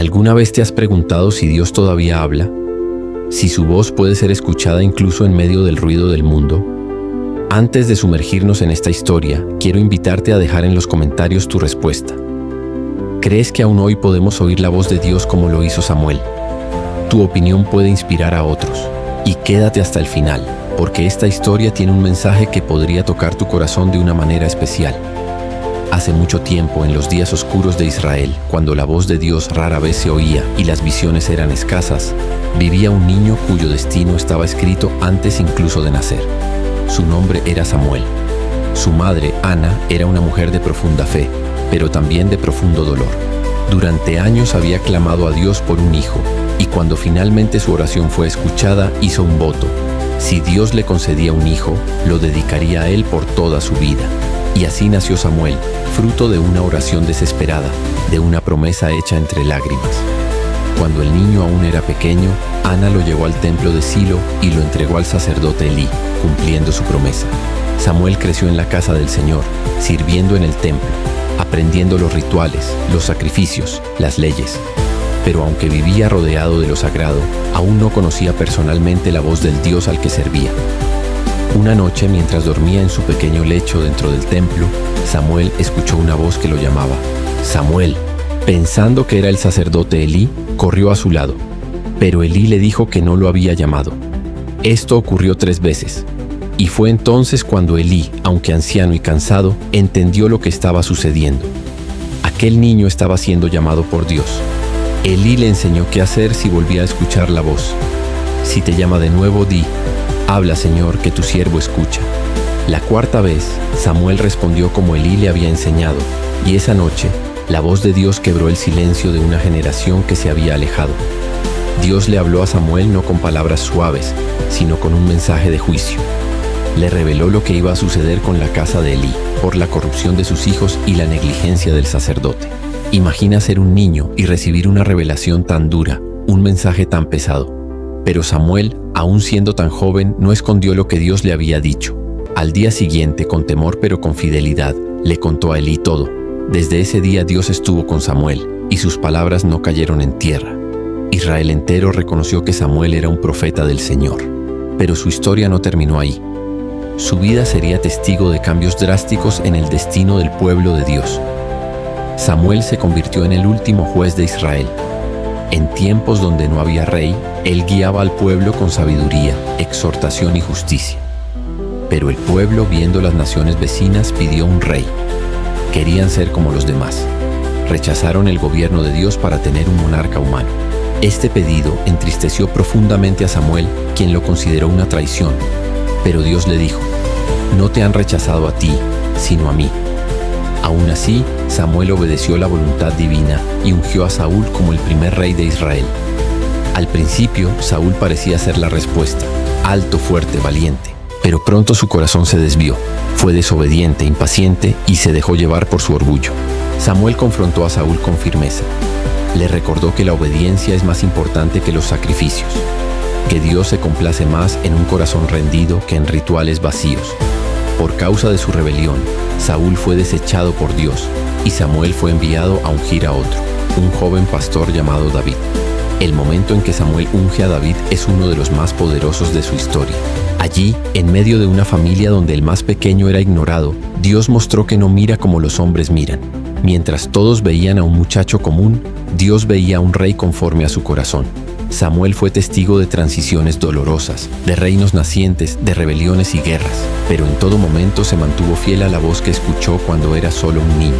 ¿Alguna vez te has preguntado si Dios todavía habla? ¿Si su voz puede ser escuchada incluso en medio del ruido del mundo? Antes de sumergirnos en esta historia, quiero invitarte a dejar en los comentarios tu respuesta. ¿Crees que aún hoy podemos oír la voz de Dios como lo hizo Samuel? Tu opinión puede inspirar a otros. Y quédate hasta el final, porque esta historia tiene un mensaje que podría tocar tu corazón de una manera especial. Hace mucho tiempo, en los días oscuros de Israel, cuando la voz de Dios rara vez se oía y las visiones eran escasas, vivía un niño cuyo destino estaba escrito antes incluso de nacer. Su nombre era Samuel. Su madre, Ana, era una mujer de profunda fe, pero también de profundo dolor. Durante años había clamado a Dios por un hijo, y cuando finalmente su oración fue escuchada, hizo un voto. Si Dios le concedía un hijo, lo dedicaría a él por toda su vida. Y así nació Samuel, fruto de una oración desesperada, de una promesa hecha entre lágrimas. Cuando el niño aún era pequeño, Ana lo llevó al templo de Silo y lo entregó al sacerdote Elí, cumpliendo su promesa. Samuel creció en la casa del Señor, sirviendo en el templo, aprendiendo los rituales, los sacrificios, las leyes. Pero aunque vivía rodeado de lo sagrado, aún no conocía personalmente la voz del Dios al que servía. Una noche, mientras dormía en su pequeño lecho dentro del templo, Samuel escuchó una voz que lo llamaba. «Samuel». Pensando que era el sacerdote Elí, corrió a su lado, pero Elí le dijo que no lo había llamado. Esto ocurrió 3 veces, y fue entonces cuando Elí, aunque anciano y cansado, entendió lo que estaba sucediendo. Aquel niño estaba siendo llamado por Dios. Elí le enseñó qué hacer si volvía a escuchar la voz. Si te llama de nuevo, di: «Habla, Señor, que tu siervo escucha». La 4ª vez, Samuel respondió como Elí le había enseñado, y esa noche, la voz de Dios quebró el silencio de una generación que se había alejado. Dios le habló a Samuel no con palabras suaves, sino con un mensaje de juicio. Le reveló lo que iba a suceder con la casa de Elí, por la corrupción de sus hijos y la negligencia del sacerdote. Imagina ser un niño y recibir una revelación tan dura, un mensaje tan pesado. Pero Samuel, aún siendo tan joven, no escondió lo que Dios le había dicho. Al día siguiente, con temor pero con fidelidad, le contó a Elí todo. Desde ese día Dios estuvo con Samuel, y sus palabras no cayeron en tierra. Israel entero reconoció que Samuel era un profeta del Señor. Pero su historia no terminó ahí. Su vida sería testigo de cambios drásticos en el destino del pueblo de Dios. Samuel se convirtió en el último juez de Israel. En tiempos donde no había rey, él guiaba al pueblo con sabiduría, exhortación y justicia. Pero el pueblo, viendo las naciones vecinas, pidió un rey. Querían ser como los demás. Rechazaron el gobierno de Dios para tener un monarca humano. Este pedido entristeció profundamente a Samuel, quien lo consideró una traición. Pero Dios le dijo: «No te han rechazado a ti, sino a mí». Aún así, Samuel obedeció la voluntad divina y ungió a Saúl como el primer rey de Israel. Al principio, Saúl parecía ser la respuesta: alto, fuerte, valiente. Pero pronto su corazón se desvió. Fue desobediente, impaciente y se dejó llevar por su orgullo. Samuel confrontó a Saúl con firmeza. Le recordó que la obediencia es más importante que los sacrificios, que Dios se complace más en un corazón rendido que en rituales vacíos. Por causa de su rebelión, Saúl fue desechado por Dios y Samuel fue enviado a ungir a otro, un joven pastor llamado David. El momento en que Samuel unge a David es uno de los más poderosos de su historia. Allí, en medio de una familia donde el más pequeño era ignorado, Dios mostró que no mira como los hombres miran. Mientras todos veían a un muchacho común, Dios veía a un rey conforme a su corazón. Samuel fue testigo de transiciones dolorosas, de reinos nacientes, de rebeliones y guerras, pero en todo momento se mantuvo fiel a la voz que escuchó cuando era solo un niño.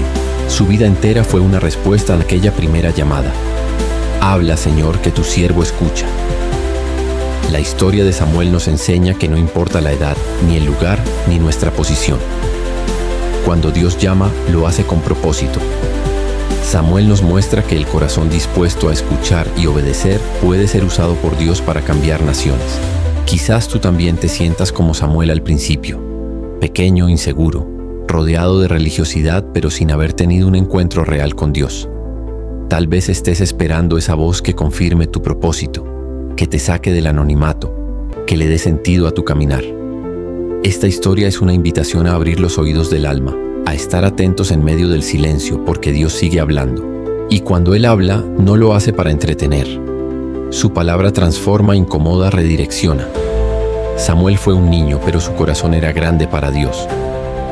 Su vida entera fue una respuesta a aquella primera llamada. «Habla, Señor, que tu siervo escucha». La historia de Samuel nos enseña que no importa la edad, ni el lugar, ni nuestra posición. Cuando Dios llama, lo hace con propósito. Samuel nos muestra que el corazón dispuesto a escuchar y obedecer puede ser usado por Dios para cambiar naciones. Quizás tú también te sientas como Samuel al principio, pequeño, inseguro, rodeado de religiosidad pero sin haber tenido un encuentro real con Dios. Tal vez estés esperando esa voz que confirme tu propósito, que te saque del anonimato, que le dé sentido a tu caminar. Esta historia es una invitación a abrir los oídos del alma, a estar atentos en medio del silencio porque Dios sigue hablando. Y cuando Él habla, no lo hace para entretener. Su palabra transforma, incomoda, redirecciona. Samuel fue un niño, pero su corazón era grande para Dios.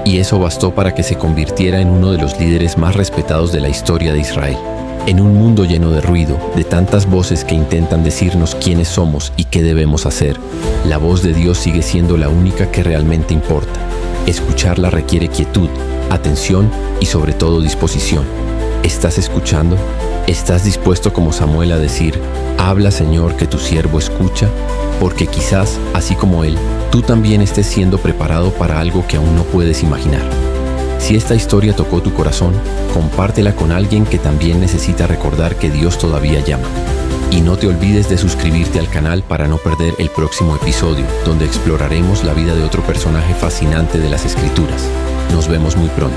Y eso bastó para que se convirtiera en uno de los líderes más respetados de la historia de Israel. En un mundo lleno de ruido, de tantas voces que intentan decirnos quiénes somos y qué debemos hacer, la voz de Dios sigue siendo la única que realmente importa. Escucharla requiere quietud, atención y sobre todo disposición. ¿Estás escuchando? ¿Estás dispuesto como Samuel a decir, habla Señor que tu siervo escucha? Porque quizás, así como él, tú también estés siendo preparado para algo que aún no puedes imaginar. Si esta historia tocó tu corazón, compártela con alguien que también necesita recordar que Dios todavía llama. Y no te olvides de suscribirte al canal para no perder el próximo episodio, donde exploraremos la vida de otro personaje fascinante de las Escrituras. Nos vemos muy pronto.